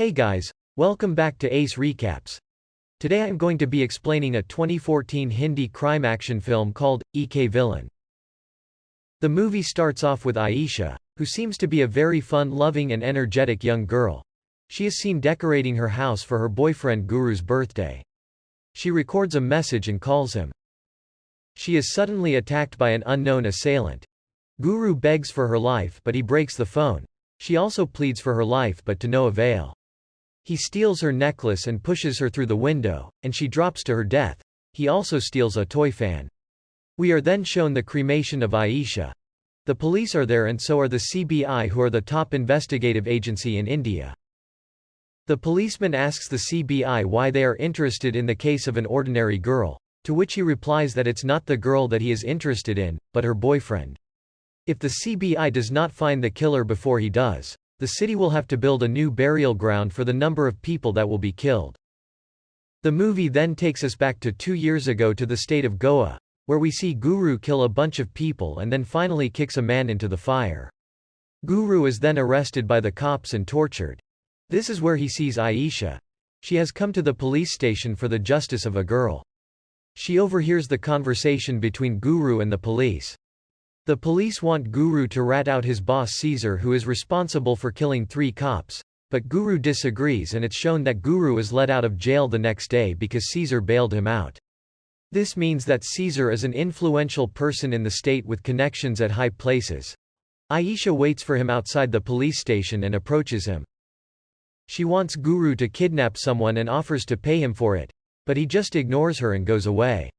Hey guys, welcome back to Ace Recaps. Today I'm going to be explaining a 2014 Hindi crime action film called EK Villain. The movie starts off with Aisha, who seems to be a very fun-loving and energetic young girl. She is seen decorating her house for her boyfriend Guru's birthday. She records a message and calls him. She is suddenly attacked by an unknown assailant. Guru begs for her life but he breaks the phone. She also pleads for her life but to no avail. He steals her necklace and pushes her through the window, and she drops to her death. He also steals a toy fan. We are then shown the cremation of Aisha. The police are there and so are the CBI, who are the top investigative agency in India. The policeman asks the CBI why they are interested in the case of an ordinary girl, to which he replies that it's not the girl that he is interested in, but her boyfriend. If the CBI does not find the killer before he does, the city will have to build a new burial ground for the number of people that will be killed. The movie then takes us back to 2 years ago to the state of Goa, where we see Guru kill a bunch of people and then finally kicks a man into the fire. Guru is then arrested by the cops and tortured. This is where he sees Aisha. She has come to the police station for the justice of a girl. She overhears the conversation between Guru and the police. The police want Guru to rat out his boss Caesar, who is responsible for killing 3 cops, but Guru disagrees and it's shown that Guru is let out of jail the next day because Caesar bailed him out. This means that Caesar is an influential person in the state with connections at high places. Aisha waits for him outside the police station and approaches him. She wants Guru to kidnap someone and offers to pay him for it, but he just ignores her and goes away.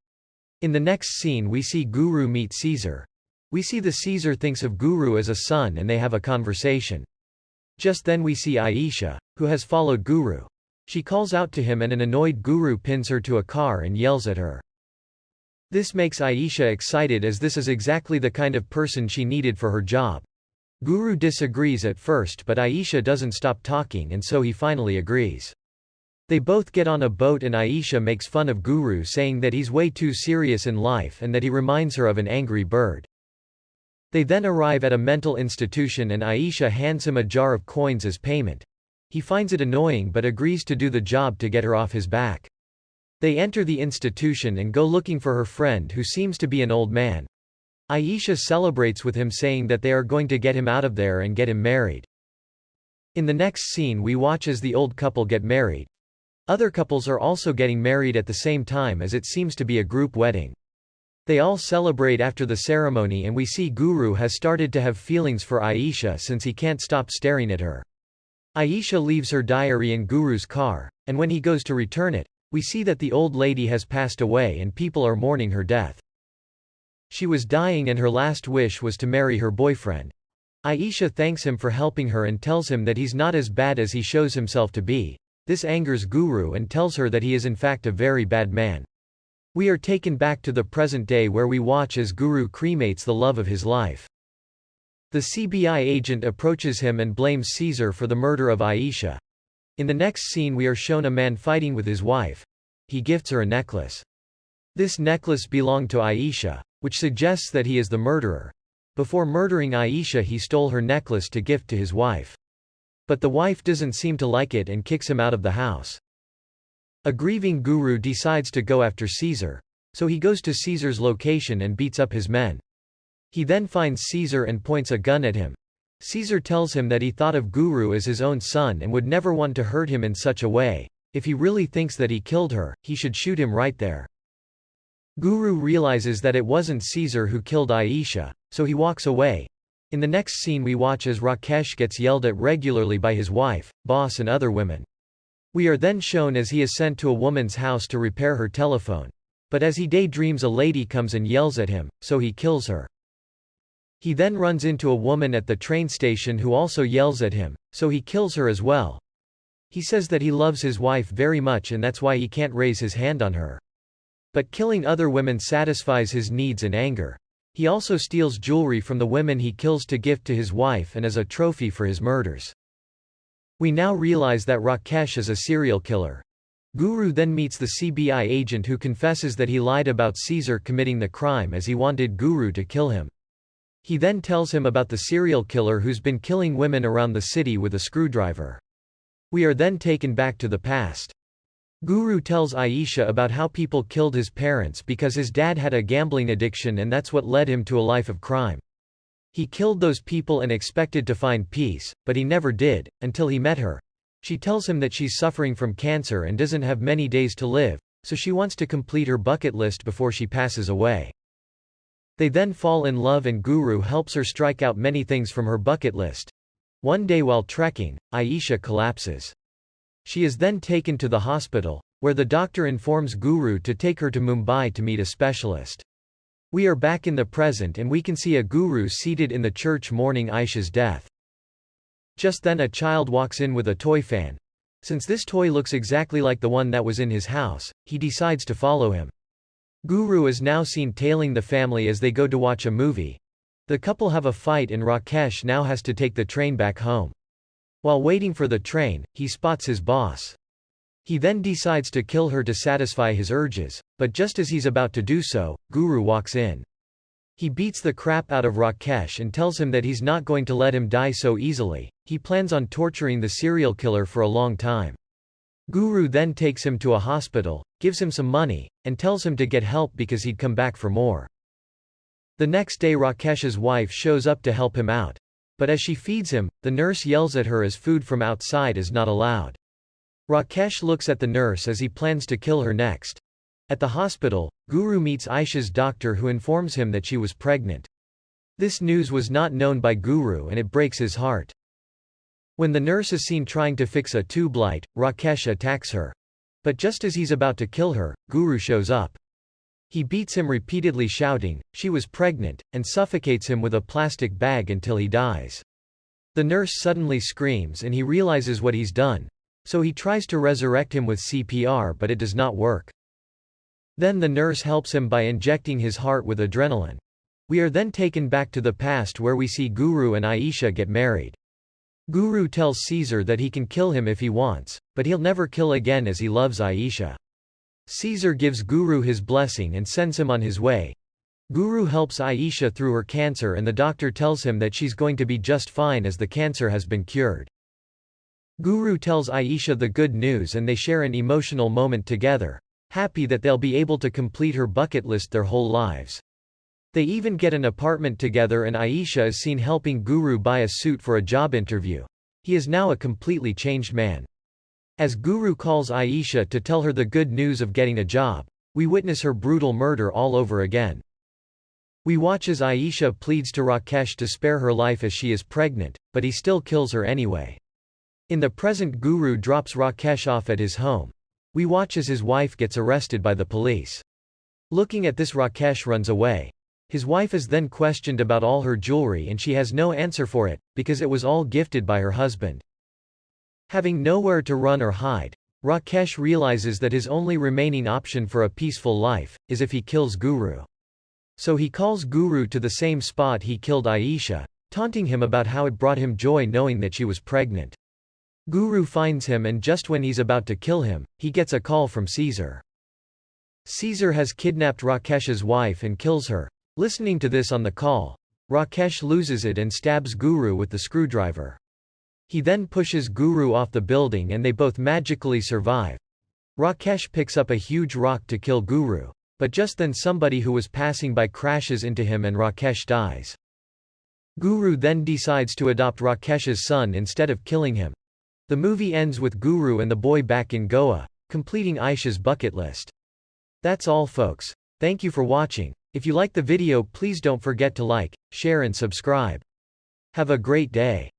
In the next scene we see Guru meet Caesar. We see the Caesar thinks of Guru as a son and they have a conversation. Just then we see Aisha, who has followed Guru. She calls out to him and an annoyed Guru pins her to a car and yells at her. This makes Aisha excited as this is exactly the kind of person she needed for her job. Guru disagrees at first but Aisha doesn't stop talking and so he finally agrees. They both get on a boat and Aisha makes fun of Guru, saying that he's way too serious in life and that he reminds her of an angry bird. They then arrive at a mental institution and Aisha hands him a jar of coins as payment. He finds it annoying but agrees to do the job to get her off his back. They enter the institution and go looking for her friend, who seems to be an old man. Aisha celebrates with him, saying that they are going to get him out of there and get him married. In the next scene we watch as the old couple get married. Other couples are also getting married at the same time as it seems to be a group wedding. They all celebrate after the ceremony and we see Guru has started to have feelings for Aisha since he can't stop staring at her. Aisha leaves her diary in Guru's car, and when he goes to return it, we see that the old lady has passed away and people are mourning her death. She was dying and her last wish was to marry her boyfriend. Aisha thanks him for helping her and tells him that he's not as bad as he shows himself to be. This angers Guru and tells her that he is in fact a very bad man. We are taken back to the present day where we watch as Guru cremates the love of his life. The CBI agent approaches him and blames Caesar for the murder of Aisha. In the next scene we are shown a man fighting with his wife. He gifts her a necklace. This necklace belonged to Aisha, which suggests that he is the murderer. Before murdering Aisha he stole her necklace to gift to his wife. But the wife doesn't seem to like it and kicks him out of the house. A grieving Guru decides to go after Caesar, so he goes to Caesar's location and beats up his men. He then finds Caesar and points a gun at him. Caesar tells him that he thought of Guru as his own son and would never want to hurt him in such a way. If he really thinks that he killed her, he should shoot him right there. Guru realizes that it wasn't Caesar who killed Aisha, so he walks away. In the next scene we watch as Rakesh gets yelled at regularly by his wife, boss and other women. We are then shown as he is sent to a woman's house to repair her telephone. But as he daydreams a lady comes and yells at him, so he kills her. He then runs into a woman at the train station who also yells at him, so he kills her as well. He says that he loves his wife very much and that's why he can't raise his hand on her. But killing other women satisfies his needs and anger. He also steals jewelry from the women he kills to gift to his wife and as a trophy for his murders. We now realize that Rakesh is a serial killer. Guru then meets the CBI agent who confesses that he lied about Caesar committing the crime as he wanted Guru to kill him. He then tells him about the serial killer who's been killing women around the city with a screwdriver. We are then taken back to the past. Guru tells Aisha about how people killed his parents because his dad had a gambling addiction and that's what led him to a life of crime. He killed those people and expected to find peace, but he never did, until he met her. She tells him that she's suffering from cancer and doesn't have many days to live, so she wants to complete her bucket list before she passes away. They then fall in love and Guru helps her strike out many things from her bucket list. One day while trekking, Aisha collapses. She is then taken to the hospital, where the doctor informs Guru to take her to Mumbai to meet a specialist. We are back in the present and we can see a Guru seated in the church mourning Aisha's death. Just then a child walks in with a toy fan. Since this toy looks exactly like the one that was in his house, he decides to follow him. Guru is now seen tailing the family as they go to watch a movie. The couple have a fight and Rakesh now has to take the train back home. While waiting for the train, he spots his boss. He then decides to kill her to satisfy his urges, but just as he's about to do so, Guru walks in. He beats the crap out of Rakesh and tells him that he's not going to let him die so easily. He plans on torturing the serial killer for a long time. Guru then takes him to a hospital, gives him some money, and tells him to get help because he'd come back for more. The next day Rakesh's wife shows up to help him out. But as she feeds him, the nurse yells at her as food from outside is not allowed. Rakesh looks at the nurse as he plans to kill her next. At the hospital, Guru meets Aisha's doctor who informs him that she was pregnant. This news was not known by Guru and it breaks his heart. When the nurse is seen trying to fix a tube light, Rakesh attacks her. But just as he's about to kill her, Guru shows up. He beats him repeatedly shouting, "She was pregnant," and suffocates him with a plastic bag until he dies. The nurse suddenly screams and he realizes what he's done. So he tries to resurrect him with CPR but it does not work. Then the nurse helps him by injecting his heart with adrenaline. We are then taken back to the past where we see Guru and Aisha get married. Guru tells Caesar that he can kill him if he wants, but he'll never kill again as he loves Aisha. Caesar gives Guru his blessing and sends him on his way. Guru helps Aisha through her cancer and the doctor tells him that she's going to be just fine as the cancer has been cured. Guru tells Aisha the good news and they share an emotional moment together, happy that they'll be able to complete her bucket list their whole lives. They even get an apartment together and Aisha is seen helping Guru buy a suit for a job interview. He is now a completely changed man. As Guru calls Aisha to tell her the good news of getting a job, we witness her brutal murder all over again. We watch as Aisha pleads to Rakesh to spare her life as she is pregnant, but he still kills her anyway. In the present, Guru drops Rakesh off at his home. We watch as his wife gets arrested by the police. Looking at this, Rakesh runs away. His wife is then questioned about all her jewelry and she has no answer for it, because it was all gifted by her husband. Having nowhere to run or hide, Rakesh realizes that his only remaining option for a peaceful life is if he kills Guru. So he calls Guru to the same spot he killed Aisha, taunting him about how it brought him joy knowing that she was pregnant. Guru finds him and just when he's about to kill him, he gets a call from Caesar. Caesar has kidnapped Rakesh's wife and kills her. Listening to this on the call, Rakesh loses it and stabs Guru with the screwdriver. He then pushes Guru off the building and they both magically survive. Rakesh picks up a huge rock to kill Guru, but just then somebody who was passing by crashes into him and Rakesh dies. Guru then decides to adopt Rakesh's son instead of killing him. The movie ends with Guru and the boy back in Goa, completing Aisha's bucket list. That's all folks. Thank you for watching. If you like the video, please don't forget to like, share and subscribe. Have a great day.